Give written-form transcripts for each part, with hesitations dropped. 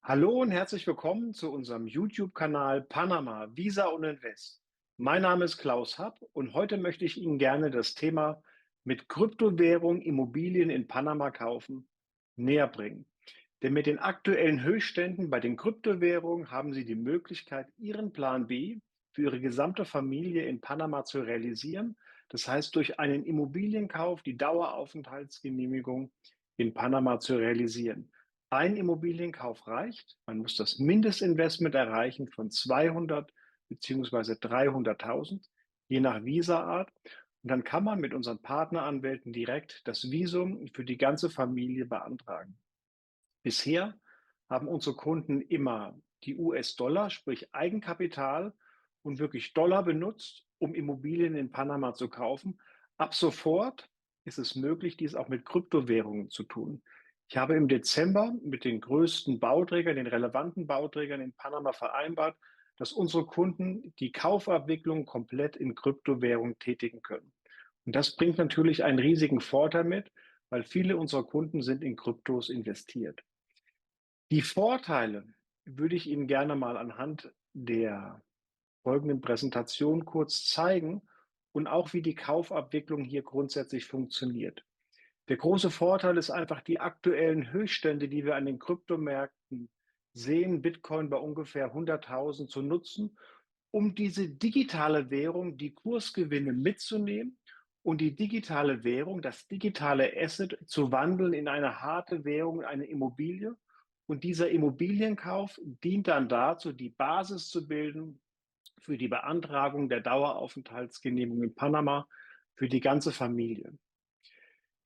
Hallo und herzlich willkommen zu unserem YouTube-Kanal Panama, Visa und Invest. Mein Name ist Klaus Happ und heute möchte ich Ihnen gerne das Thema mit Kryptowährung Immobilien in Panama kaufen näher bringen. Denn mit den aktuellen Höchstständen bei den Kryptowährungen haben Sie die Möglichkeit, Ihren Plan B für Ihre gesamte Familie in Panama zu realisieren. Das heißt, durch einen Immobilienkauf die Daueraufenthaltsgenehmigung in Panama zu realisieren. Ein Immobilienkauf reicht. Man muss das Mindestinvestment erreichen von 200 beziehungsweise 300.000, je nach Visaart. Und dann kann man mit unseren Partneranwälten direkt das Visum für die ganze Familie beantragen. Bisher haben unsere Kunden immer die US-Dollar, sprich Eigenkapital und wirklich Dollar benutzt, um Immobilien in Panama zu kaufen. Ab sofort ist es möglich, dies auch mit Kryptowährungen zu tun. Ich habe im Dezember mit den größten Bauträgern, den relevanten Bauträgern in Panama vereinbart, dass unsere Kunden die Kaufabwicklung komplett in Kryptowährung tätigen können. Und das bringt natürlich einen riesigen Vorteil mit, weil viele unserer Kunden sind in Kryptos investiert. Die Vorteile würde ich Ihnen gerne mal anhand der folgenden Präsentation kurz zeigen und auch wie die Kaufabwicklung hier grundsätzlich funktioniert. Der große Vorteil ist einfach die aktuellen Höchststände, die wir an den Kryptomärkten sehen, Bitcoin bei ungefähr 100.000 zu nutzen, um diese digitale Währung, die Kursgewinne mitzunehmen und die digitale Währung, das digitale Asset zu wandeln in eine harte Währung, eine Immobilie. Und dieser Immobilienkauf dient dann dazu, die Basis zu bilden für die Beantragung der Daueraufenthaltsgenehmigung in Panama für die ganze Familie.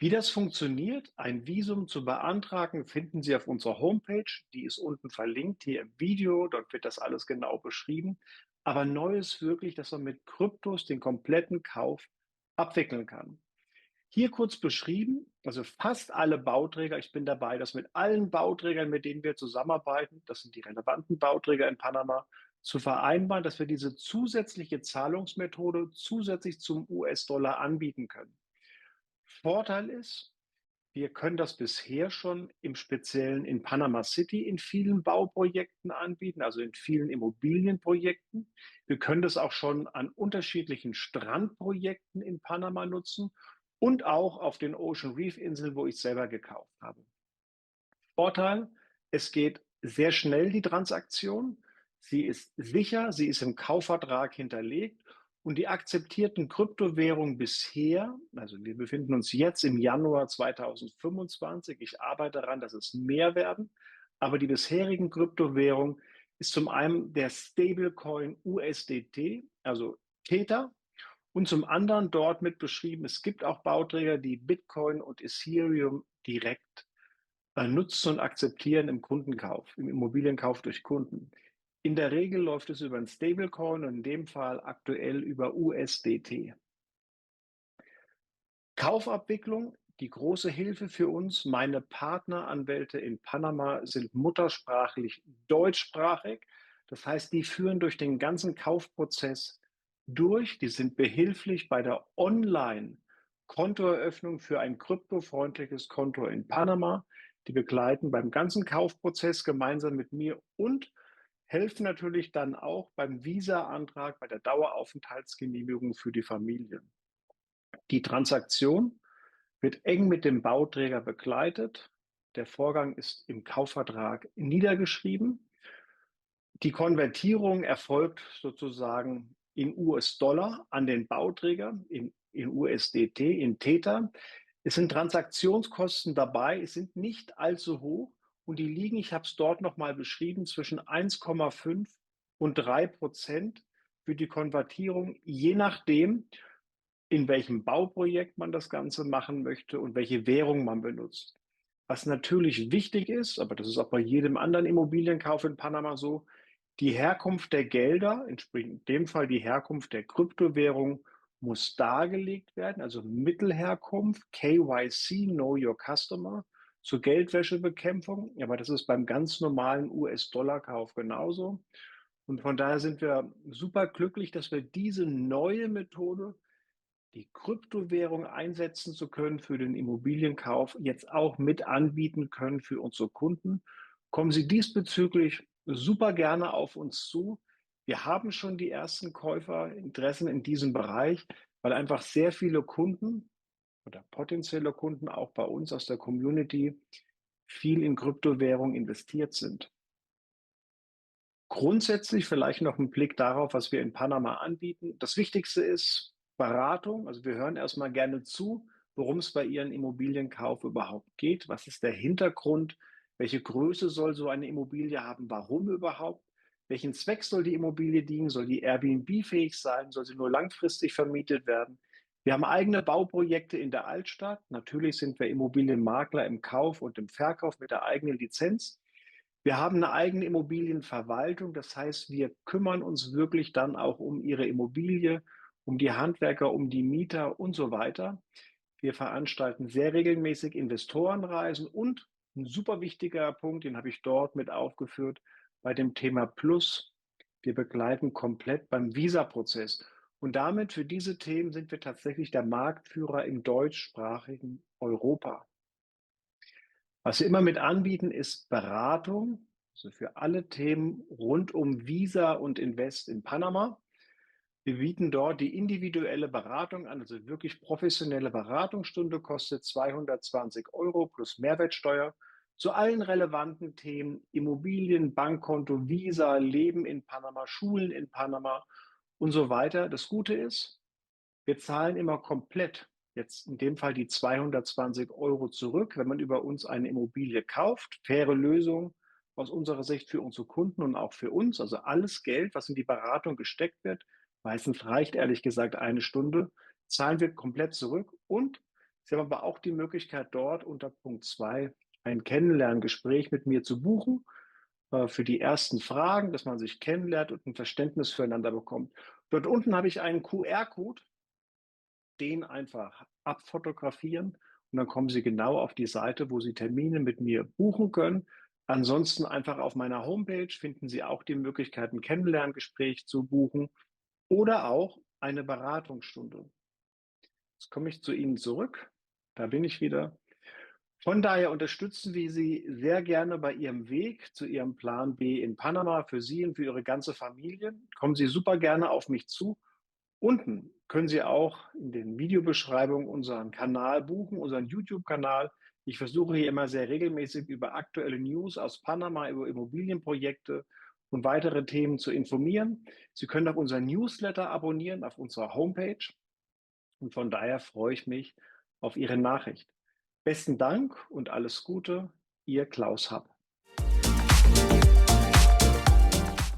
Wie das funktioniert, ein Visum zu beantragen, finden Sie auf unserer Homepage. Die ist unten verlinkt hier im Video. Dort wird das alles genau beschrieben. Aber neu ist wirklich, dass man mit Kryptos den kompletten Kauf abwickeln kann. Hier kurz beschrieben, also fast alle Bauträger, ich bin dabei, das mit allen Bauträgern, mit denen wir zusammenarbeiten, das sind die relevanten Bauträger in Panama, zu vereinbaren, dass wir diese zusätzliche Zahlungsmethode zusätzlich zum US-Dollar anbieten können. Vorteil ist, wir können das bisher schon im Speziellen in Panama City in vielen Bauprojekten anbieten, also in vielen Immobilienprojekten. Wir können das auch schon an unterschiedlichen Strandprojekten in Panama nutzen und auch auf den Ocean Reef Inseln, wo ich selber gekauft habe. Vorteil, es geht sehr schnell die Transaktion. Sie ist sicher, sie ist im Kaufvertrag hinterlegt und die akzeptierten Kryptowährungen bisher, also wir befinden uns jetzt im Januar 2025, ich arbeite daran, dass es mehr werden, aber die bisherigen Kryptowährungen ist zum einen der Stablecoin USDT, also Tether, und zum anderen dort mit beschrieben, es gibt auch Bauträger, die Bitcoin und Ethereum direkt nutzen und akzeptieren im Kundenkauf, im Immobilienkauf durch Kunden. In der Regel läuft es über ein Stablecoin und in dem Fall aktuell über USDT. Kaufabwicklung, die große Hilfe für uns. Meine Partneranwälte in Panama sind muttersprachlich deutschsprachig. Das heißt, die führen durch den ganzen Kaufprozess durch. Die sind behilflich bei der Online-Kontoeröffnung für ein kryptofreundliches Konto in Panama. Die begleiten beim ganzen Kaufprozess gemeinsam mit mir und helfen natürlich dann auch beim Visa-Antrag, bei der Daueraufenthaltsgenehmigung für die Familie. Die Transaktion wird eng mit dem Bauträger begleitet. Der Vorgang ist im Kaufvertrag niedergeschrieben. Die Konvertierung erfolgt sozusagen in US-Dollar an den Bauträger, in USDT, in Tether. Es sind Transaktionskosten dabei, es sind nicht allzu hoch und die liegen, ich habe es dort nochmal beschrieben, zwischen 1,5 und 3% für die Konvertierung, je nachdem, in welchem Bauprojekt man das Ganze machen möchte und welche Währung man benutzt. Was natürlich wichtig ist, aber das ist auch bei jedem anderen Immobilienkauf in Panama so, die Herkunft der Gelder, entspricht in dem Fall die Herkunft der Kryptowährung, muss dargelegt werden, also Mittelherkunft, KYC, Know Your Customer, zur Geldwäschebekämpfung. Aber das ist beim ganz normalen US-Dollar-Kauf genauso. Und von daher sind wir super glücklich, dass wir diese neue Methode, die Kryptowährung einsetzen zu können für den Immobilienkauf, jetzt auch mit anbieten können für unsere Kunden. Kommen Sie diesbezüglich super gerne auf uns zu. Wir haben schon die ersten Käuferinteressen in diesem Bereich, weil einfach sehr viele Kunden oder potenzielle Kunden auch bei uns aus der Community viel in Kryptowährung investiert sind. Grundsätzlich vielleicht noch ein Blick darauf, was wir in Panama anbieten. Das Wichtigste ist Beratung. Also wir hören erstmal gerne zu, worum es bei Ihren Immobilienkauf überhaupt geht. Was ist der Hintergrund? Welche Größe soll so eine Immobilie haben? Warum überhaupt? Welchen Zweck soll die Immobilie dienen? Soll die Airbnb-fähig sein? Soll sie nur langfristig vermietet werden? Wir haben eigene Bauprojekte in der Altstadt. Natürlich sind wir Immobilienmakler im Kauf und im Verkauf mit der eigenen Lizenz. Wir haben eine eigene Immobilienverwaltung. Das heißt, wir kümmern uns wirklich dann auch um Ihre Immobilie, um die Handwerker, um die Mieter und so weiter. Wir veranstalten sehr regelmäßig Investorenreisen und ein super wichtiger Punkt, den habe ich dort mit aufgeführt, bei dem Thema Plus. Wir begleiten komplett beim Visa-Prozess. Und damit für diese Themen sind wir tatsächlich der Marktführer im deutschsprachigen Europa. Was wir immer mit anbieten, ist Beratung, also für alle Themen rund um Visa und Invest in Panama. Wir bieten dort die individuelle Beratung an, also wirklich professionelle Beratungsstunde kostet 220 € plus Mehrwertsteuer zu allen relevanten Themen Immobilien, Bankkonto, Visa, Leben in Panama, Schulen in Panama und so weiter. Das Gute ist, wir zahlen immer komplett, jetzt in dem Fall die 220 € zurück, wenn man über uns eine Immobilie kauft. Faire Lösung aus unserer Sicht für unsere Kunden und auch für uns. Also alles Geld, was in die Beratung gesteckt wird, meistens reicht ehrlich gesagt eine Stunde, zahlen wir komplett zurück. Und Sie haben aber auch die Möglichkeit, dort unter Punkt 2 ein Kennenlerngespräch mit mir zu buchen für die ersten Fragen, dass man sich kennenlernt und ein Verständnis füreinander bekommt. Dort unten habe ich einen QR-Code, den einfach abfotografieren und dann kommen Sie genau auf die Seite, wo Sie Termine mit mir buchen können. Ansonsten einfach auf meiner Homepage finden Sie auch die Möglichkeit, ein Kennenlerngespräch zu buchen oder auch eine Beratungsstunde. Jetzt komme ich zu Ihnen zurück. Da bin ich wieder. Von daher unterstützen wir Sie sehr gerne bei Ihrem Weg zu Ihrem Plan B in Panama für Sie und für Ihre ganze Familie. Kommen Sie super gerne auf mich zu. Unten können Sie auch in den Videobeschreibungen unseren Kanal buchen, unseren YouTube-Kanal. Ich versuche hier immer sehr regelmäßig über aktuelle News aus Panama, über Immobilienprojekte und weitere Themen zu informieren. Sie können auch unseren Newsletter abonnieren auf unserer Homepage und von daher freue ich mich auf Ihre Nachricht. Besten Dank und alles Gute, Ihr Klaus Happ.